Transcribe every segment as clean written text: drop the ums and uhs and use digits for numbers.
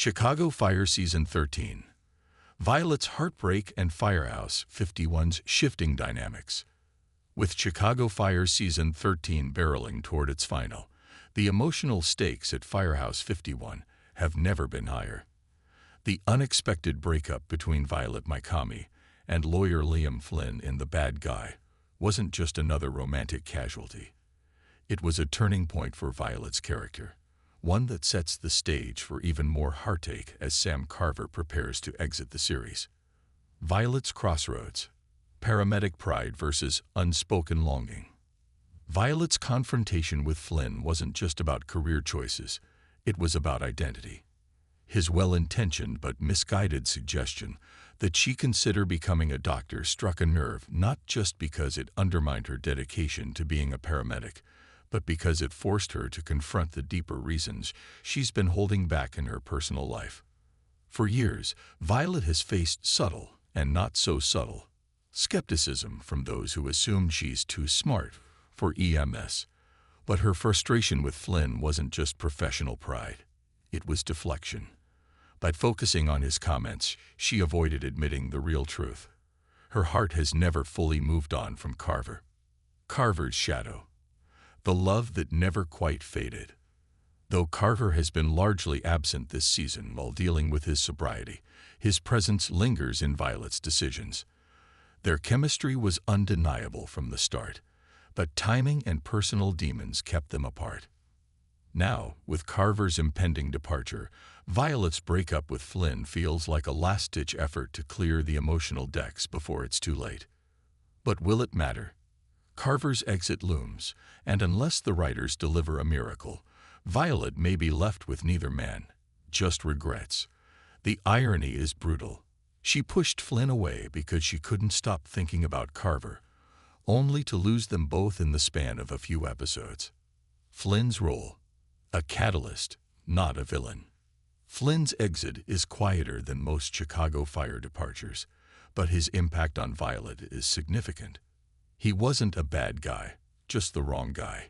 Chicago Fire Season 13. Violet's heartbreak and Firehouse 51's shifting dynamics. With Chicago Fire Season 13 barreling toward its final, the emotional stakes at Firehouse 51 have never been higher. The unexpected breakup between Violet Mikami and lawyer Liam Flynn in The Bad Guy wasn't just another romantic casualty. It was a turning point for Violet's character, one that sets the stage for even more heartache as Sam Carver prepares to exit the series. Violet's crossroads. Paramedic pride versus unspoken longing. Violet's confrontation with Flynn wasn't just about career choices, it was about identity. His well-intentioned but misguided suggestion that she consider becoming a doctor struck a nerve not just because it undermined her dedication to being a paramedic, but because it forced her to confront the deeper reasons she's been holding back in her personal life. For years, Violet has faced subtle, and not so subtle, skepticism from those who assumed she's too smart for EMS. But her frustration with Flynn wasn't just professional pride, it was deflection. By focusing on his comments, she avoided admitting the real truth. Her heart has never fully moved on from Carver. Carver's shadow. The love that never quite faded. Though Carver has been largely absent this season while dealing with his sobriety, his presence lingers in Violet's decisions. Their chemistry was undeniable from the start, but timing and personal demons kept them apart. Now, with Carver's impending departure, Violet's breakup with Flynn feels like a last-ditch effort to clear the emotional decks before it's too late. But will it matter? Carver's exit looms, and unless the writers deliver a miracle, Violet may be left with neither man, just regrets. The irony is brutal. She pushed Flynn away because she couldn't stop thinking about Carver, only to lose them both in the span of a few episodes. Flynn's role. A catalyst, not a villain. Flynn's exit is quieter than most Chicago Fire departures, but his impact on Violet is significant. He wasn't a bad guy, just the wrong guy.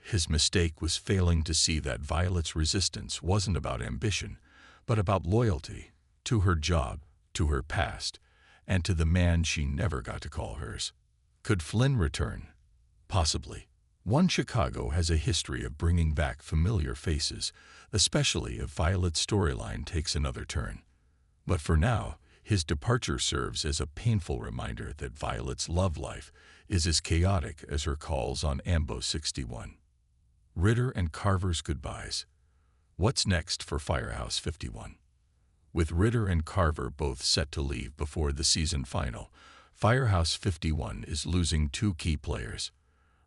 His mistake was failing to see that Violet's resistance wasn't about ambition, but about loyalty, to her job, to her past, and to the man she never got to call hers. Could Flynn return? Possibly. One Chicago has a history of bringing back familiar faces, especially if Violet's storyline takes another turn. But for now, his departure serves as a painful reminder that Violet's love life is as chaotic as her calls on Ambo 61. Ritter and Carver's goodbyes. What's next for Firehouse 51? With Ritter and Carver both set to leave before the season final, Firehouse 51 is losing two key players.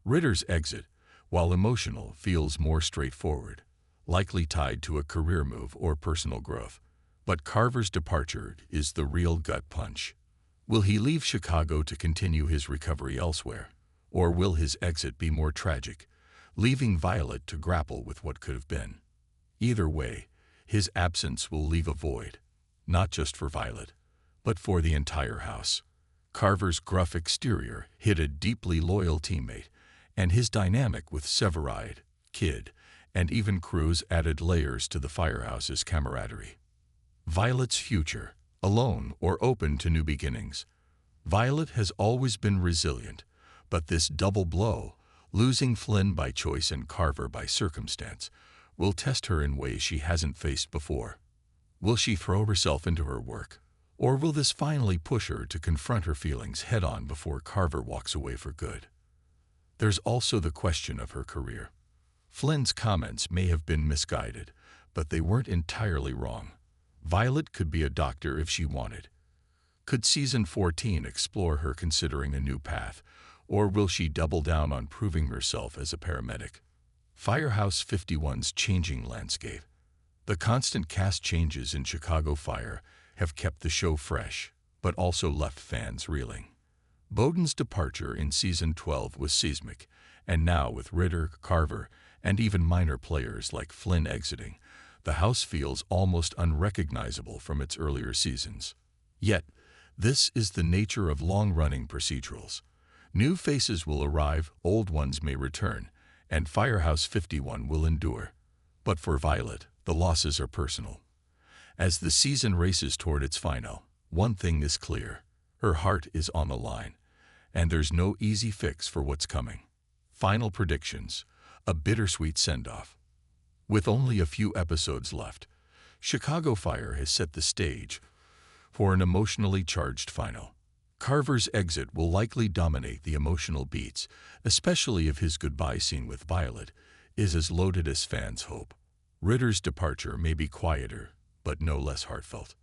Ritter's exit, while emotional, feels more straightforward, likely tied to a career move or personal growth. But Carver's departure is the real gut punch. Will he leave Chicago to continue his recovery elsewhere? Or will his exit be more tragic, leaving Violet to grapple with what could have been? Either way, his absence will leave a void, not just for Violet, but for the entire house. Carver's gruff exterior hid a deeply loyal teammate, and his dynamic with Severide, Kid, and even Cruz added layers to the Firehouse's camaraderie. Violet's future, alone or open to new beginnings. Violet has always been resilient, but this double blow, losing Flynn by choice and Carver by circumstance, will test her in ways she hasn't faced before. Will she throw herself into her work, or will this finally push her to confront her feelings head-on before Carver walks away for good? There's also the question of her career. Flynn's comments may have been misguided, but they weren't entirely wrong. Violet could be a doctor if she wanted. Could Season 14 explore her considering a new path, or will she double down on proving herself as a paramedic? Firehouse 51's changing landscape. The constant cast changes in Chicago Fire have kept the show fresh, but also left fans reeling. Bowden's departure in Season 12 was seismic, and now with Ritter, Carver, and even minor players like Flynn exiting, the house feels almost unrecognizable from its earlier seasons. Yet, this is the nature of long-running procedurals. New faces will arrive, old ones may return, and Firehouse 51 will endure. But for Violet, the losses are personal. As the season races toward its final, one thing is clear. Her heart is on the line, and there's no easy fix for what's coming. Final predictions: a bittersweet send-off. With only a few episodes left, Chicago Fire has set the stage for an emotionally charged final. Carver's exit will likely dominate the emotional beats, especially if his goodbye scene with Violet is as loaded as fans hope. Ritter's departure may be quieter, but no less heartfelt.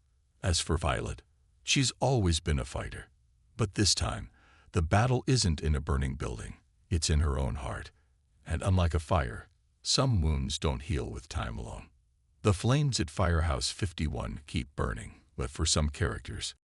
As for Violet, she's always been a fighter. But this time, the battle isn't in a burning building, it's in her own heart. And unlike a fire, some wounds don't heal with time alone. The flames at Firehouse 51 keep burning, but for some characters,